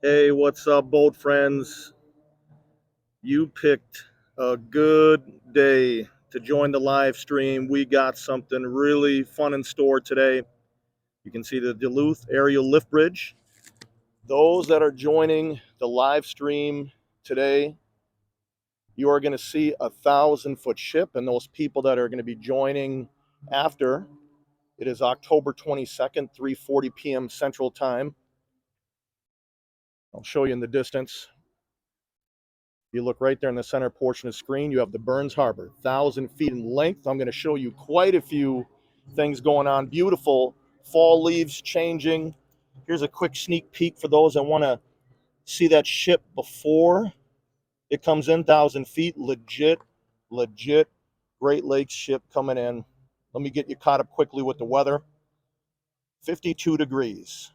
Hey, what's up, boat friends? You picked a good day to join the live stream. We got something really fun in store today. You can see the Duluth aerial lift bridge. Those that are joining the live stream today, you are going to see 1,000-foot ship, and those people that are going to be joining after, it is October 22nd, 3:40 p.m. Central Time. I'll show you in the distance. You look right there in the center portion of the screen, you have the Burns Harbor, 1,000 feet in length. I'm going to show you quite a few things going on. Beautiful fall leaves changing. Here's a quick sneak peek for those that want to see that ship before it comes in, 1,000 feet. Legit Great Lakes ship coming in. Let me get you caught up quickly with the weather. 52 degrees,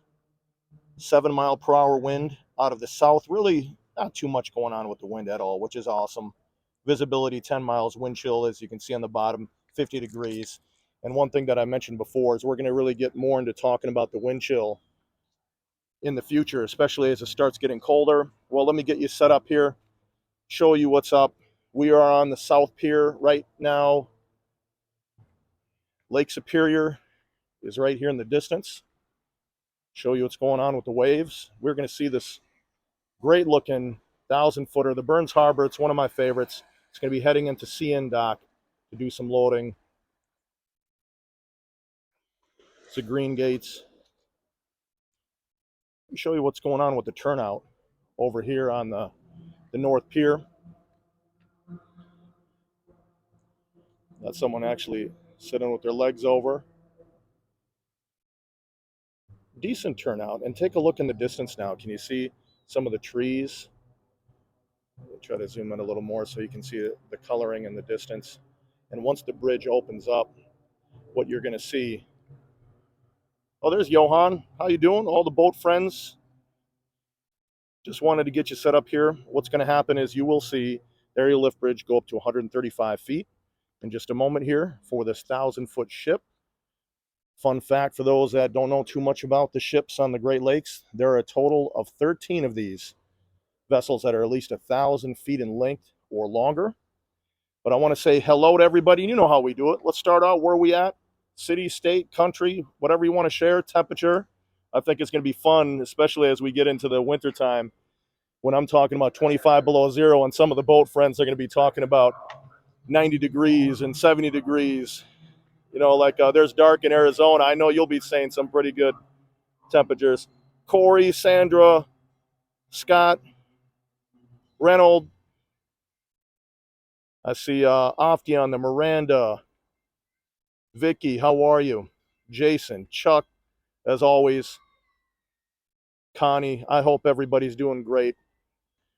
7-mile-per-hour wind out of the south. Really not too much going on with the wind at all, which is awesome. Visibility 10 miles, wind chill, as you can see on the bottom, 50 degrees. And one thing that I mentioned before is we're going to really get more into talking about the wind chill in the future, especially as it starts getting colder. Well, let me get you set up here, show you what's up. We are on the South Pier right now. Lake Superior is right here in the distance. Show you what's going on with the waves. We're going to see this great looking 1,000-footer, the Burns Harbor. It's one of my favorites. It's going to be heading into CN Dock to do some loading. It's the Green Gates. Let me show you what's going on with the turnout over here on the North Pier. Got someone actually sitting with their legs over. Decent turnout. And take a look in the distance now. Can you see some of the trees? I'll try to zoom in a little more so you can see the coloring in the distance. And once the bridge opens up, what you're going to see. Oh, there's Johan. How you doing? All the boat friends. Just wanted to get you set up here. What's going to happen is you will see the aerial lift bridge go up to 135 feet in just a moment here for this 1,000-foot ship. Fun fact for those that don't know too much about the ships on the Great Lakes, there are a total of 13 of these vessels that are at least 1,000 feet in length or longer. But I want to say hello to everybody. You know how we do it. Let's start out where we at. City, state, country, whatever you want to share, temperature. I think it's going to be fun, especially as we get into the winter time when I'm talking about 25 below zero, and some of the boat friends are going to be talking about 90 degrees and 70 degrees. You know, like there's dark in Arizona. I know you'll be saying some pretty good temperatures. Corey, Sandra, Scott, Reynold. I see Afti on the Miranda. Vicky, how are you? Jason, Chuck, as always. Connie, I hope everybody's doing great.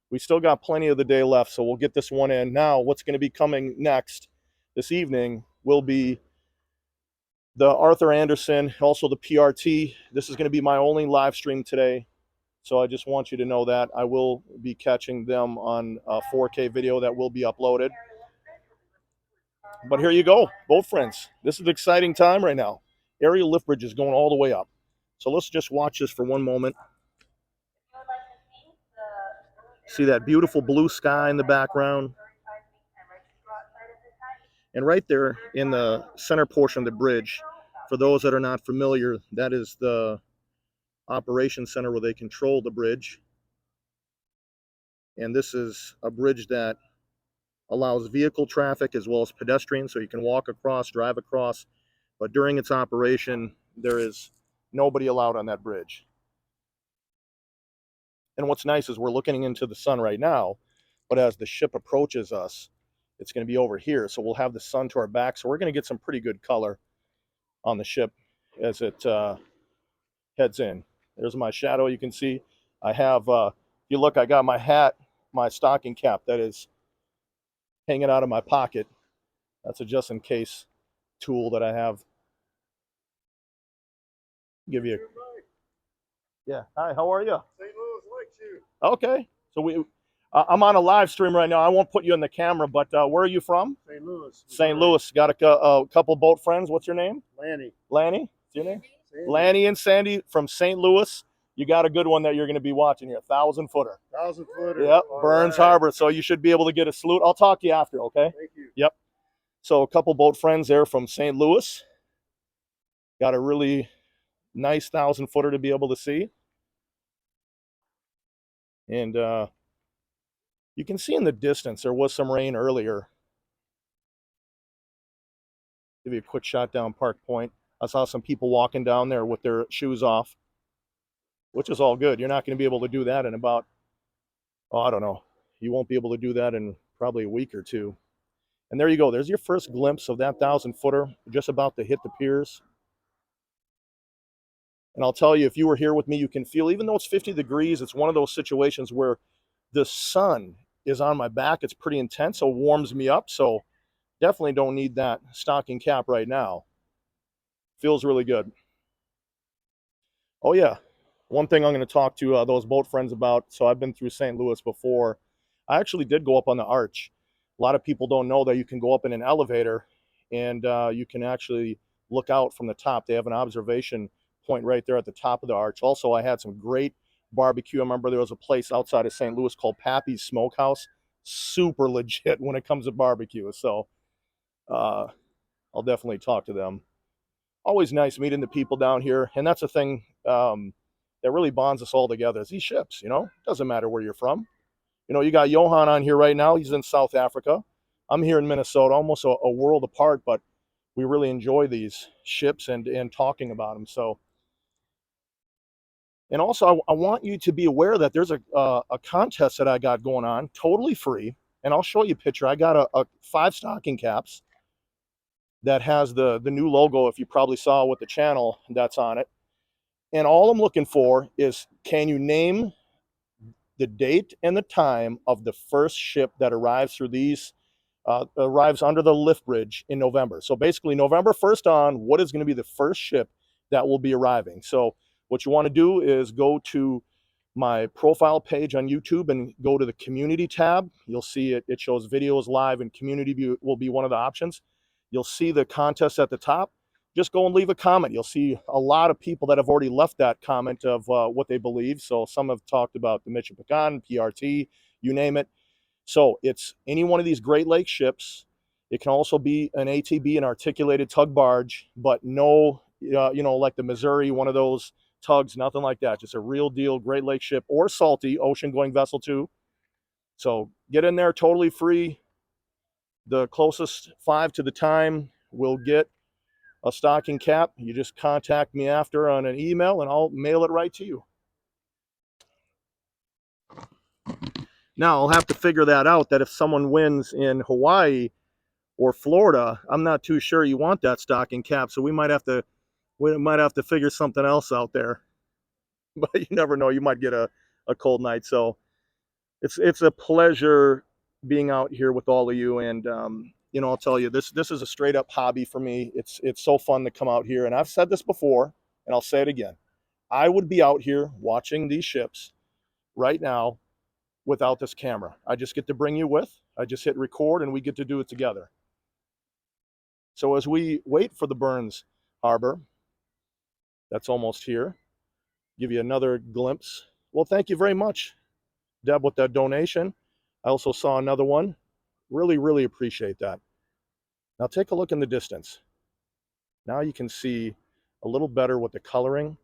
We still got plenty of the day left, so we'll get this one in. Now, what's going to be coming next this evening will be the Arthur Anderson, also the PRT. This is going to be my only live stream today, so I just want you to know that. I will be catching them on a 4K video that will be uploaded. But here you go, boat friends. This is an exciting time right now. Aerial lift bridge is going all the way up. So let's just watch this for one moment. See that beautiful blue sky in the background? And right there in the center portion of the bridge, for those that are not familiar, that is the operations center where they control the bridge. And this is a bridge that allows vehicle traffic as well as pedestrians, so you can walk across, drive across. But during its operation, there is nobody allowed on that bridge. And what's nice is we're looking into the sun right now, but as the ship approaches us, it's going to be over here. So we'll have the sun to our back. So we're going to get some pretty good color on the ship as it heads in. There's my shadow. You can see I have, if you look, I got my hat, my stocking cap that is hanging out of my pocket. That's a just in case tool that I have. Give you a, yeah. Hi, how are you? St. Louis likes you. Okay. So I'm on a live stream right now. I won't put you in the camera, but where are you from? St. Louis. St. Louis. Got a couple boat friends. What's your name? Lanny. Lanny? What's your name? Sandy. Lanny and Sandy from St. Louis. you got a good one that you're going to be watching here. 1,000-footer. 1,000-footer. Yep, Burns Harbor. So you should be able to get a salute. I'll talk to you after, okay? Thank you. Yep. So a couple boat friends there from St. Louis. Got a really nice 1,000-footer to be able to see. And you can see in the distance there was some rain earlier. Give you a quick shot down Park Point. I saw some people walking down there with their shoes off, which is all good. You're not going to be able to do that in about, I don't know. You won't be able to do that in probably a week or two. And there you go. There's your first glimpse of that 1,000-footer just about to hit the piers. And I'll tell you, if you were here with me, you can feel, even though it's 50 degrees, it's one of those situations where the sun is on my back. It's pretty intense, so it warms me up. So definitely don't need that stocking cap right now. Feels really good. Oh, yeah. One thing I'm going to talk to those boat friends about. So I've been through St. Louis before. I actually did go up on the arch. A lot of people don't know that you can go up in an elevator and you can actually look out from the top. They have an observation point right there at the top of the arch. Also, I had some great barbecue. I remember there was a place outside of St. Louis called Pappy's Smokehouse. Super legit when it comes to barbecue. So I'll definitely talk to them. Always nice meeting the people down here. And that's a thing that really bonds us all together is these ships, doesn't matter where you're from. You got Johan on here right now. He's in South Africa. I'm here in Minnesota, almost a world apart, but we really enjoy these ships and talking about them. So, and also I want you to be aware that there's a contest that I got going on, totally free. And I'll show you a picture. I got a 5 stocking caps that has the new logo, if you probably saw with the channel that's on it. And all I'm looking for is, can you name the date and the time of the first ship that arrives through these, arrives under the lift bridge in November. So basically November 1st on, what is going to be the first ship that will be arriving? So what you want to do is go to my profile page on YouTube and go to the community tab. You'll see it shows videos live, and community view will be one of the options. You'll see the contest at the top. Just go and leave a comment. You'll see a lot of people that have already left that comment of what they believe. So some have talked about the Michipican, PRT, you name it. So it's any one of these Great Lakes ships. It can also be an ATB, an articulated tug barge, but no, like the Missouri, one of those tugs, nothing like that. Just a real deal Great Lakes ship, or salty ocean going vessel too. So get in there, totally free. The closest 5 to the time will get a stocking cap. You just contact me after on an email and I'll mail it right to you. Now I'll have to figure that out, that if someone wins in Hawaii or Florida, I'm not too sure you want that stocking cap. So we might have to figure something else out there. But you never know, you might get a cold night. So it's a pleasure being out here with all of you. And I'll tell you, this is a straight up hobby for me. It's so fun to come out here. And I've said this before, and I'll say it again. I would be out here watching these ships right now without this camera. I just get to bring you with. I just hit record and we get to do it together. So as we wait for the Burns Harbor, that's almost here, give you another glimpse. Well, thank you very much, Deb, with that donation. I also saw another one. Really, really appreciate that. Now take a look in the distance. Now you can see a little better with the coloring,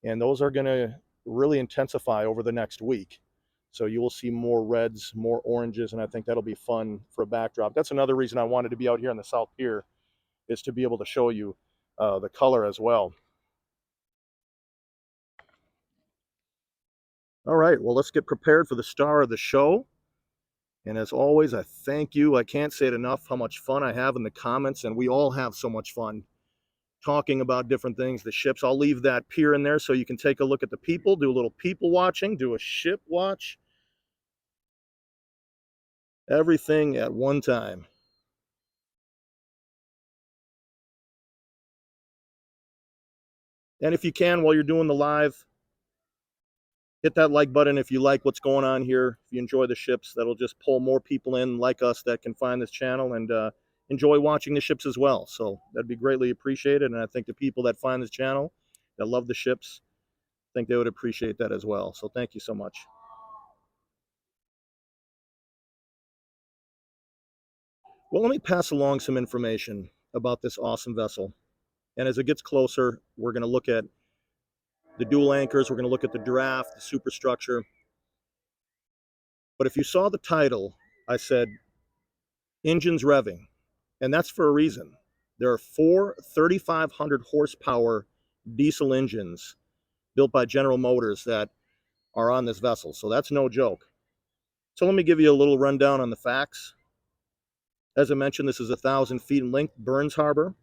and those are going to really intensify over the next week. So you will see more reds, more oranges, and I think that'll be fun for a backdrop. That's another reason I wanted to be out here on the South Pier, is to be able to show you the color as well. All right, well, let's get prepared for the star of the show. And as always, I thank you. I can't say it enough how much fun I have in the comments, and we all have so much fun talking about different things, the ships. I'll leave that pier in there so you can take a look at the people, do a little people watching, do a ship watch. Everything at one time. And if you can, while you're doing the live, hit that like button if you like what's going on here. If you enjoy the ships, that'll just pull more people in like us that can find this channel and enjoy watching the ships as well. So that'd be greatly appreciated. And I think the people that find this channel, that love the ships, think they would appreciate that as well. So thank you so much. Well, let me pass along some information about this awesome vessel. And as it gets closer, we're going to look at the dual anchors, we're going to look at the draft, the superstructure. But if you saw the title, I said engines revving, and that's for a reason. There are 4 3,500 horsepower diesel engines built by General Motors that are on this vessel, so that's no joke. So let me give you a little rundown on the facts. As I mentioned, this is 1,000 feet in length, Burns Harbor,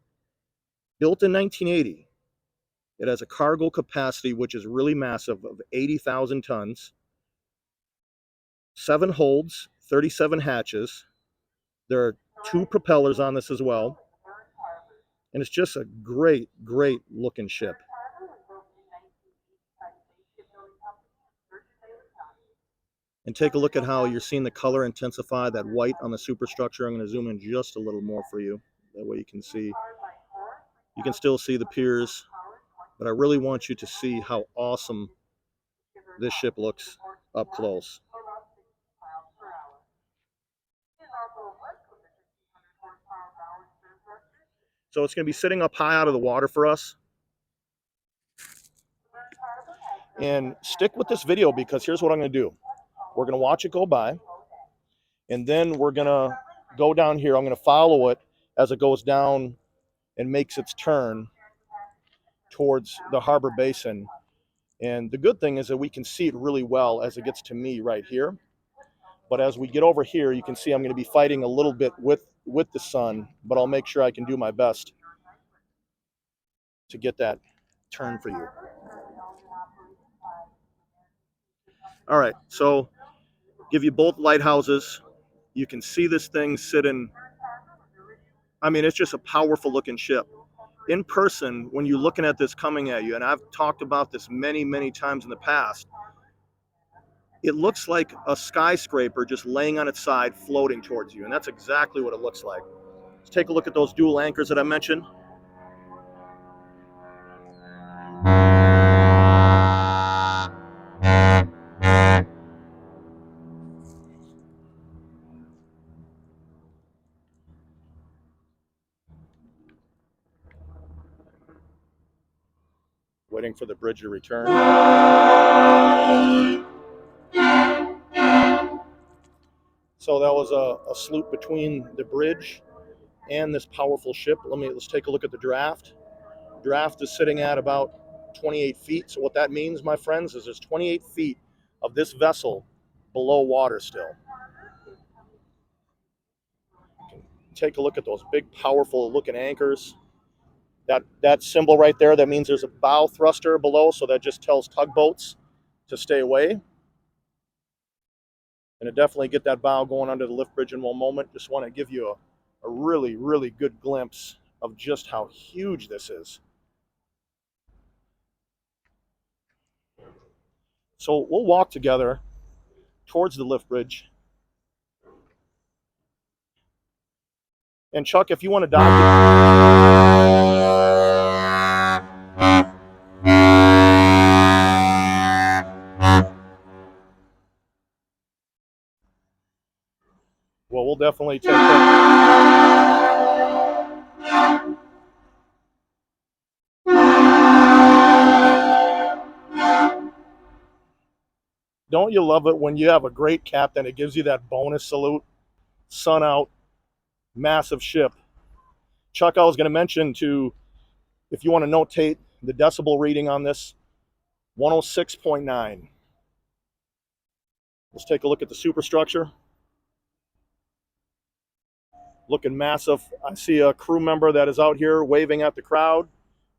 built in 1980. It has a cargo capacity, which is really massive, of 80,000 tons, 7 holds, 37 hatches. There are 2 propellers on this as well. And it's just a great, great looking ship. And take a look at how you're seeing the color intensify, that white on the superstructure. I'm going to zoom in just a little more for you. That way you can see. You can still see the piers, but I really want you to see how awesome this ship looks up close. So it's going to be sitting up high out of the water for us. And stick with this video, because here's what I'm going to do. We're going to watch it go by, and then we're going to go down here. I'm going to follow it as it goes down and makes its turn towards the harbor basin. And the good thing is that we can see it really well as it gets to me right here. But as we get over here, you can see I'm going to be fighting a little bit with the sun, but I'll make sure I can do my best to get that turn for you. All right, so give you both lighthouses. You can see this thing sitting. I mean, it's just a powerful looking ship. In person, when you're looking at this coming at you, and I've talked about this many, many times in the past, it looks like a skyscraper just laying on its side, floating towards you, and that's exactly what it looks like. Let's take a look at those dual anchors that I mentioned. Waiting for the bridge to return. So that was a sloop between the bridge and this powerful ship. Let's take a look at the draft. Draft is sitting at about 28 feet. So what that means, my friends, is there's 28 feet of this vessel below water still. Take a look at those big, powerful looking anchors. That symbol right there, that means there's a bow thruster below, so that just tells tugboats to stay away. And to definitely get that bow going under the lift bridge in one moment, just want to give you a really, really good glimpse of just how huge this is. So we'll walk together towards the lift bridge. And Chuck, if you want to well, we'll definitely take that. Don't you love it when you have a great captain, it gives you that bonus salute? Sun out, massive ship. Chuck, I was going to mention too, if you want to notate the decibel reading on this, 106.9. Let's take a look at the superstructure. Looking massive. I see a crew member that is out here waving at the crowd.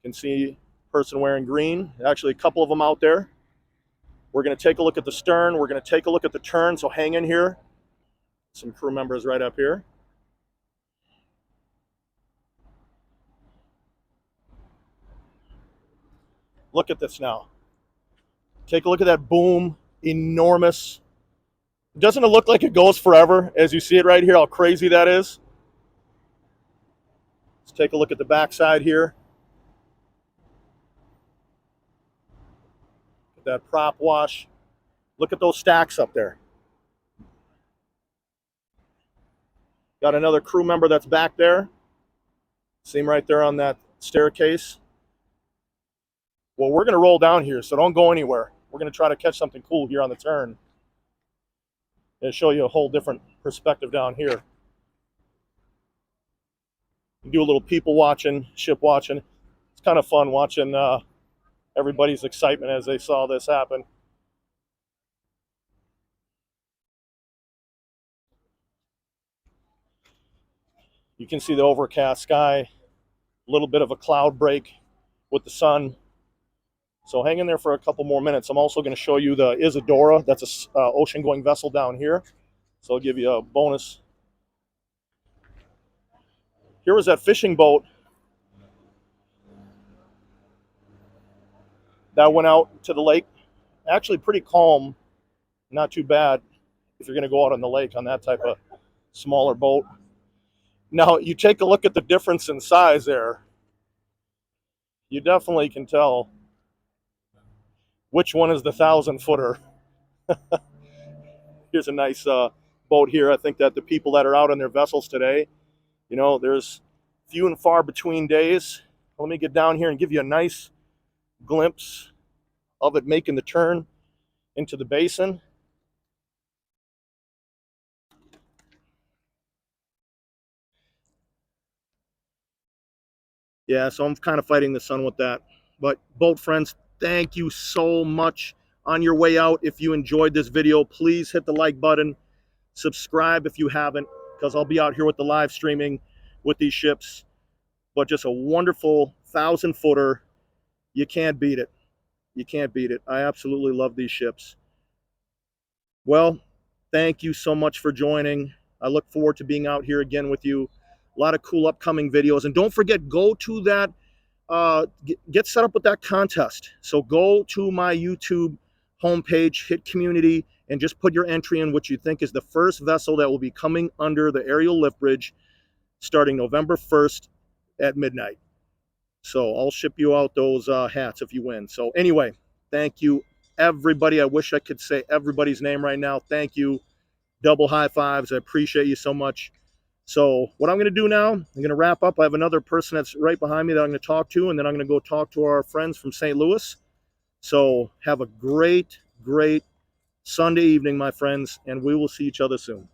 You can see a person wearing green. Actually, a couple of them out there. We're going to take a look at the stern. We're going to take a look at the turn, so hang in here. Some crew members right up here. Look at this now. Take a look at that boom. Enormous. Doesn't it look like it goes forever as you see it right here, how crazy that is? Let's take a look at the backside here. that prop wash. Look at those stacks up there. Got another crew member that's back there. See him right there on that staircase. Well, we're going to roll down here, so don't go anywhere. We're going to try to catch something cool here on the turn. And show you a whole different perspective down here. Do a little people watching, ship watching. It's kind of fun watching everybody's excitement as they saw this happen. You can see the overcast sky, a little bit of a cloud break with the sun. So hang in there for a couple more minutes. I'm also going to show you the Isadora. That's a ocean-going vessel down here. So I'll give you a bonus. Here was that fishing boat that went out to the lake. Actually pretty calm, not too bad if you're going to go out on the lake on that type of smaller boat. Now, you take a look at the difference in size there. You definitely can tell which one is the 1,000-footer. Here's a nice boat here. I think that the people that are out on their vessels today, you know, there's few and far between days. Let me get down here and give you a nice glimpse of it making the turn into the basin. Yeah, so I'm kind of fighting the sun with that. But boat friends, thank you so much. On your way out, if you enjoyed this video, please hit the like button. Subscribe if you haven't, because I'll be out here with the live streaming with these ships. But just a wonderful 1,000-footer. You can't beat it. You can't beat it. I absolutely love these ships. Well, thank you so much for joining. I look forward to being out here again with you. A lot of cool upcoming videos. And don't forget, go to that, get set up with that contest. So go to my YouTube homepage, hit community, and just put your entry in what you think is the first vessel that will be coming under the aerial lift bridge starting November 1st at midnight. So I'll ship you out those hats if you win. So anyway, thank you, everybody. I wish I could say everybody's name right now. Thank you. Double high fives. I appreciate you so much. So what I'm going to do now, I'm going to wrap up. I have another person that's right behind me that I'm going to talk to, and then I'm going to go talk to our friends from St. Louis. So have a great, great Sunday evening, my friends, and we will see each other soon.